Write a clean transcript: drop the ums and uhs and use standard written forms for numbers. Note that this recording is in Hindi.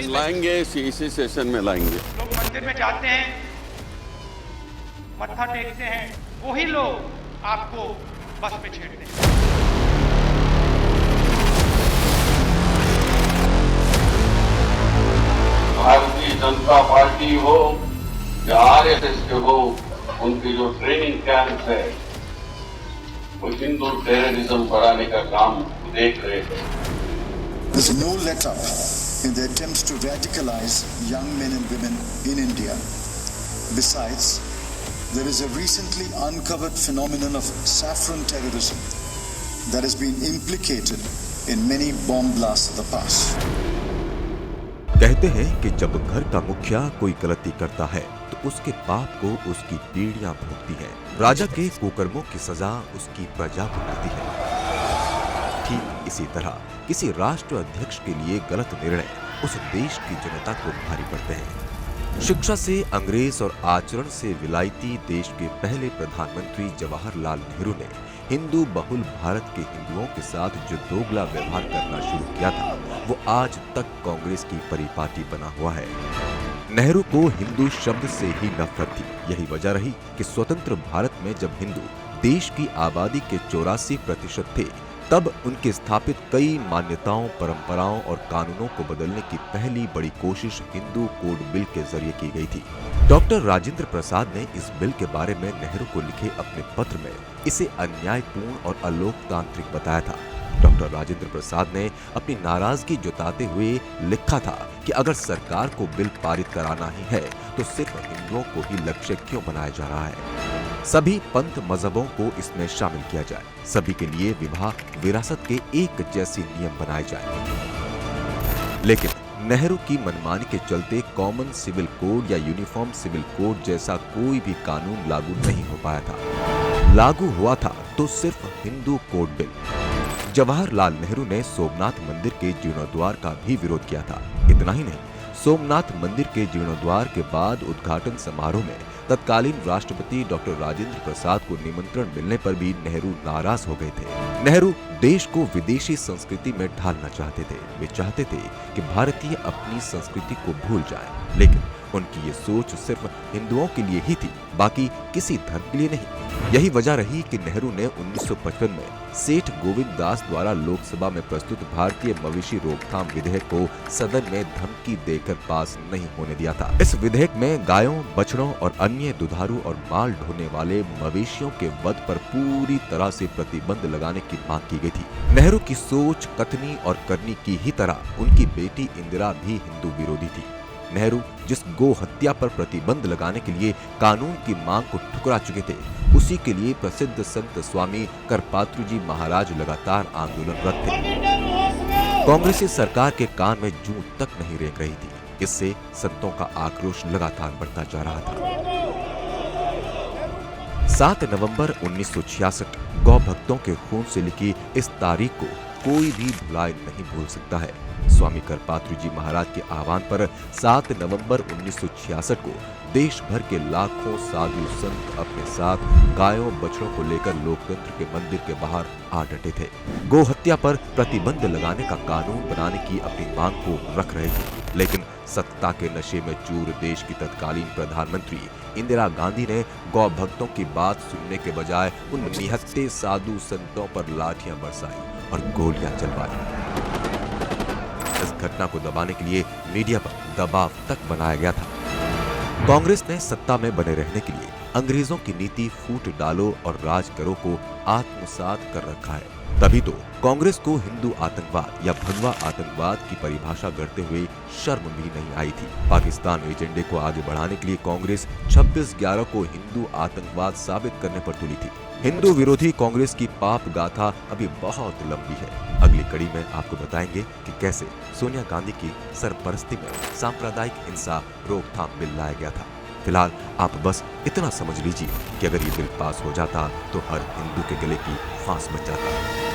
लाएंगे, इसी सेशन में लाएंगे। लोग मंदिर में जाते हैं, मत्था टेकते हैं, वही लोग आपको बस में छेड़ते हैं। भारतीय जनता पार्टी हो या आरएसएस के हो, उनकी जो ट्रेनिंग कैंप है वो हिंदू टेररिज्म बढ़ाने का काम देख रहे हैं। There's no let-up in the attempts to radicalize young men and women in India. Besides, there is a recently uncovered phenomenon of saffron terrorism that has been implicated in many bomb blasts of the past. कहते हैं कि जब घर का मुखिया कोई गलती करता है तो उसके पाप को उसकी पीढ़ियां भोगती हैं। राजा के कुकर्मों की सजा उसकी प्रजा को मिलती है। ठीक इसी तरह किसी राष्ट्र अध्यक्ष के लिए गलत निर्णय उस देश की जनता को भारी पड़ते हैं। शिक्षा से अंग्रेज और आचरण से विलायती देश के पहले प्रधानमंत्री जवाहरलाल नेहरू ने हिंदू बहुल भारत के हिंदुओं के साथ जो दोगला व्यवहार करना शुरू किया था वो आज तक कांग्रेस की परिपाटी बना हुआ है। नेहरू को हिंदू शब्द से ही नफरत थी। यही वजह रही कि स्वतंत्र भारत में जब हिंदू देश की आबादी के 84% थे तब उनके स्थापित कई मान्यताओं, परंपराओं और कानूनों को बदलने की पहली बड़ी कोशिश हिंदू कोड बिल के जरिए की गई थी। डॉक्टर राजेंद्र प्रसाद ने इस बिल के बारे में नेहरू को लिखे अपने पत्र में इसे अन्यायपूर्ण और अलोकतांत्रिक बताया था। डॉक्टर राजेंद्र प्रसाद ने अपनी नाराजगी जताते हुए लिखा था कि अगर सरकार को बिल पारित कराना ही है तो सिर्फ हिंदुओं को ही लक्ष्य क्यों बनाया जा रहा है। सभी पंथ मजहबों को इसमें शामिल किया जाए, सभी के लिए विवाह विरासत के एक जैसे नियम बनाए जाए। लेकिन नेहरू की मनमानी के चलते कॉमन सिविल कोड या यूनिफॉर्म सिविल कोड जैसा कोई भी कानून लागू नहीं हो पाया था। लागू हुआ था तो सिर्फ हिंदू कोड बिल। जवाहरलाल नेहरू ने सोमनाथ मंदिर के जीर्णोद्वार का भी विरोध किया था। इतना ही नहीं, सोमनाथ मंदिर के जीर्णोद्वार के बाद उद्घाटन समारोह में तत्कालीन राष्ट्रपति डॉक्टर राजेंद्र प्रसाद को निमंत्रण मिलने पर भी नेहरू नाराज हो गए थे। नेहरू देश को विदेशी संस्कृति में ढालना चाहते थे। वे चाहते थे कि भारतीय अपनी संस्कृति को भूल जाएं, लेकिन उनकी ये सोच सिर्फ हिंदुओं के लिए ही थी, बाकी किसी धर्म के लिए नहीं। यही वजह रही कि नेहरू ने 1955 में सेठ गोविंद दास द्वारा लोकसभा में प्रस्तुत भारतीय मवेशी रोकथाम विधेयक को सदन में धमकी देकर पास नहीं होने दिया था। इस विधेयक में गायों, बछड़ों और अन्य दुधारू और माल ढोने वाले मवेशियों के वध पर पूरी तरह से प्रतिबंध लगाने की मांग की गई थी। नेहरू की सोच, कथनी और करनी की ही तरह उनकी बेटी इंदिरा भी हिंदू विरोधी थी। नेहरू जिस गो हत्या पर प्रतिबंध लगाने के लिए कानून की मांग को ठुकरा चुके थे, उसी के लिए प्रसिद्ध संत स्वामी करपात्रु जी महाराज लगातार आंदोलनरत थे। कांग्रेसी सरकार के कान में जूं तक नहीं रेंग रही थी। इससे संतों का आक्रोश लगातार बढ़ता जा रहा था। 7 नवंबर 1966 गौ भक्तों के खून से लिखी इस तारीख को कोई भी भुलाए नहीं भूल सकता है। स्वामी करपात्रु जी महाराज के आह्वान पर 7 नवंबर 1966 को देश भर के लाखों साधु संत अपने साथ गायों, बछड़ों को लेकर लोकतंत्र के मंदिर के बाहर आ डटे थे। गो हत्या पर प्रतिबंध लगाने का कानून बनाने की अपनी मांग को रख रहे थे, लेकिन सत्ता के नशे में चूर देश की तत्कालीन प्रधानमंत्री इंदिरा गांधी ने गौ भक्तों की बात सुनने के बजाय उन निहत्थे साधु संतों पर लाठियां बरसाई और गोलियां चलवाई। इस घटना को दबाने के लिए मीडिया पर दबाव तक बनाया गया था। कांग्रेस ने सत्ता में बने रहने के लिए अंग्रेजों की नीति फूट डालो और राज करो को आत्मसात कर रखा है। तभी तो कांग्रेस को हिंदू आतंकवाद या भगवा आतंकवाद की परिभाषा करते हुए शर्म भी नहीं आई थी। पाकिस्तान एजेंडे को आगे बढ़ाने के लिए कांग्रेस 26/11 को हिंदू आतंकवाद साबित करने पर तुली थी। हिंदू विरोधी कांग्रेस की पाप गाथा अभी बहुत लंबी है। अगली कड़ी में आपको बताएंगे कि कैसे सोनिया गांधी की सरपरस्ती में सांप्रदायिक हिंसा रोकथाम बिल लाया गया था। फिलहाल आप बस इतना समझ लीजिए कि अगर ये बिल पास हो जाता तो हर हिंदू के गले की फांस बच जाता।